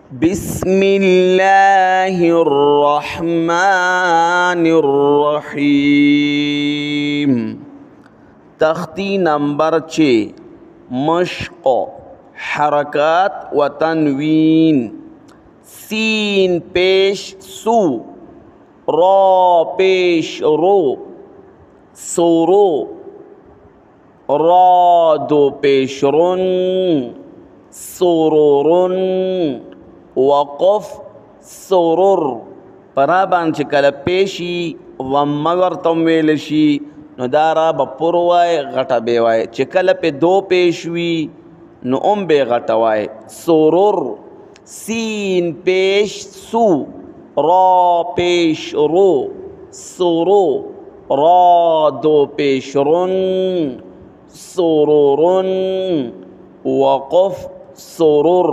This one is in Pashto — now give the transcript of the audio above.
بسم الله الرحمن الرحیم. تختی نمبر 6 مشق حرکات و تنوین. سین پیش سو، را پیش رو، سورو، را دو پیش رن، سرورن، وقف سرور. پرا باندې چې کله پیشي ومه ورته ویل شي نو دا را به پر وای غټه به وای، چې کله په دو پیش وي نو ام به غټه وای. سرور. سین پیش سو، را پیش رو، سرو، را دو پیش رن، سرورن، وقف سرور.